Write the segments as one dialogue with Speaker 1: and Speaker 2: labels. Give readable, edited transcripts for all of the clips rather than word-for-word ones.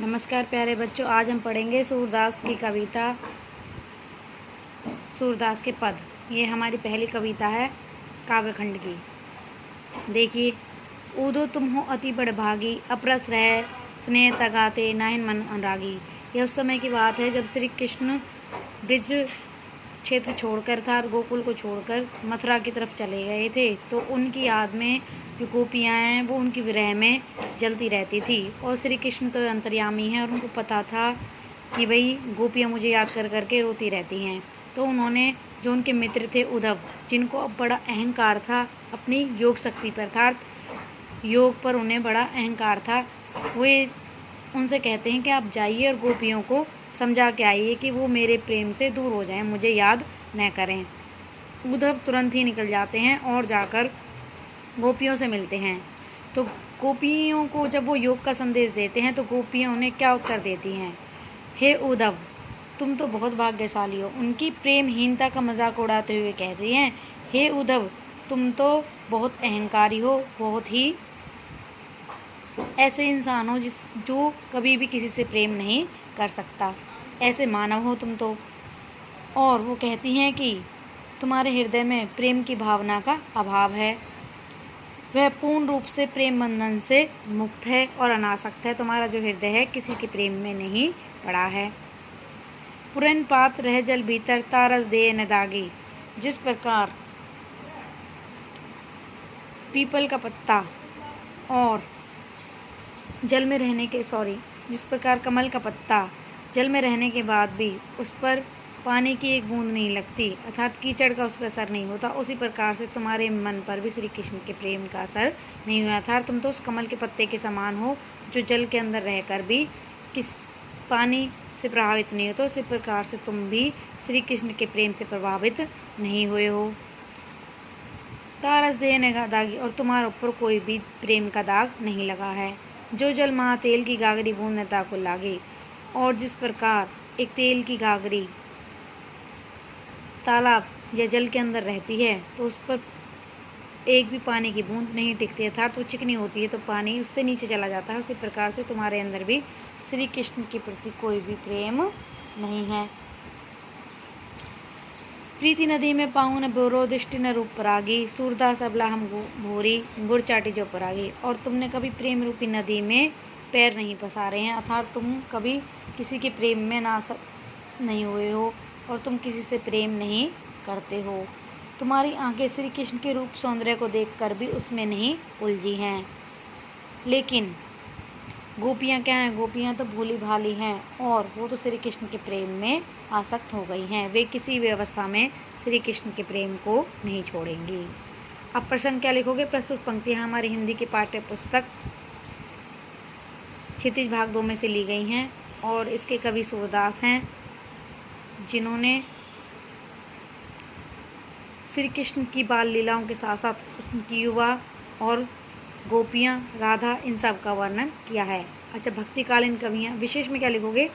Speaker 1: नमस्कार प्यारे बच्चों, आज हम पढ़ेंगे सूरदास की कविता सूरदास के पद। ये हमारी पहली कविता है काव्यखंड की। देखिए, ऊदो तुम हो अति बड़भागी, अपरस रह स्नेह तगाते नाहिन मन अनुरागी। यह उस समय की बात है जब श्री कृष्ण ब्रिज क्षेत्र छोड़कर अर्थात गोकुल को छोड़कर मथुरा की तरफ चले गए थे। तो उनकी याद में जो गोपियाँ हैं वो उनकी विरह में जलती रहती थी। और श्री कृष्ण तो अंतर्यामी हैं और उनको पता था कि भाई गोपियाँ मुझे याद कर करके रोती रहती हैं। तो उन्होंने जो उनके मित्र थे उद्धव, जिनको अब बड़ा अहंकार था अपनी योग शक्ति पर, अर्थात योग पर उन्हें बड़ा अहंकार था, वे उनसे कहते हैं कि आप जाइए और गोपियों को समझा के आइए कि वो मेरे प्रेम से दूर हो जाएं, मुझे याद न करें। उद्धव तुरंत ही निकल जाते हैं और जाकर गोपियों से मिलते हैं। तो गोपियों को जब वो योग का संदेश देते हैं तो गोपियाँ उन्हें क्या उत्तर देती हैं? हे उद्धव, तुम तो बहुत भाग्यशाली हो। उनकी प्रेमहीनता का मजाक उड़ाते हुए कहती हैं, हे उद्धव, तुम तो बहुत अहंकारी हो, बहुत ही ऐसे इंसान हो जो कभी भी किसी से प्रेम नहीं कर सकता, ऐसे मानव हो तुम तो। और वो कहती हैं कि तुम्हारे हृदय में प्रेम की भावना का अभाव है, वह पूर्ण रूप से प्रेम बंधन से मुक्त है और अनासक्त है। तुम्हारा जो हृदय है किसी के प्रेम में नहीं पड़ा है। पुरन पात रह जल भीतर तारस दे न दागी। जिस प्रकार पीपल का पत्ता और जल में रहने के जिस प्रकार कमल का पत्ता जल में रहने के बाद भी उस पर पानी की एक बूंद नहीं लगती, अर्थात कीचड़ का उस पर असर नहीं होता, उसी प्रकार से तुम्हारे मन पर भी श्री कृष्ण के प्रेम का असर नहीं हुआ था। तुम तो उस कमल के पत्ते के समान हो जो जल के अंदर रहकर भी किस पानी से प्रभावित नहीं होता, उसी प्रकार से तुम भी श्री कृष्ण के प्रेम से प्रभावित नहीं हुए हो। तारस देने का दागी, और तुम्हारे ऊपर कोई भी प्रेम का दाग नहीं लगा है। जो जल महा तेल की गागरी बूंद न ताको लागे। और जिस प्रकार एक तेल की गागरी तालाब या जल के अंदर रहती है तो उस पर एक भी पानी की बूंद नहीं टिकती, अर्थात वो चिकनी होती है तो पानी उससे नीचे चला जाता है, उसी प्रकार से तुम्हारे अंदर भी श्री कृष्ण के प्रति कोई भी प्रेम नहीं है। प्रीति नदी में पाऊँ न बोरो दृष्टि न रूप परागी। सूरदास अबला हम भूरी गुड़ चाटी जो परागी। और तुमने कभी प्रेम रूपी नदी में पैर नहीं पसारे हैं, अर्थात तुम कभी किसी के प्रेम में नहीं हुए हो और तुम किसी से प्रेम नहीं करते हो। तुम्हारी आंखें श्री कृष्ण के रूप सौंदर्य को देखकर भी उसमें नहीं उलझी हैं। लेकिन गोपियाँ क्या हैं? गोपियाँ तो भोली भाली हैं और वो तो श्री कृष्ण के प्रेम में आसक्त हो गई हैं। वे किसी भी अवस्था में श्री कृष्ण के प्रेम को नहीं छोड़ेंगी। अब प्रसंग क्या लिखोगे? प्रस्तुत पंक्तियाँ हमारी हिंदी की पाठ्य पुस्तक क्षितिज भाग 2 में से ली गई हैं और इसके कवि सूरदास हैं, जिन्होंने श्री कृष्ण की बाल लीलाओं के साथ साथ उनकी युवा और गोपियाँ, राधा, इन सब का वर्णन किया है। अच्छा, भक्तिकालीन कवि हैं, विशेष में क्या लिखोगे?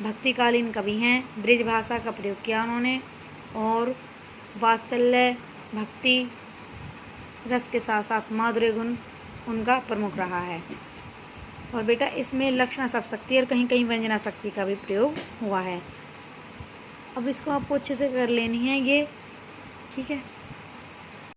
Speaker 1: भक्तिकालीन कवि हैं, ब्रिज भाषा का प्रयोग किया उन्होंने और वात्सल्य, भक्ति रस के साथ साथ माधुर्य गुण उनका प्रमुख रहा है। और बेटा इसमें लक्षणा शब्द शक्ति और कहीं कहीं व्यंजना शक्ति का भी प्रयोग हुआ है। अब इसको आपको अच्छे से कर लेनी है ये, ठीक है।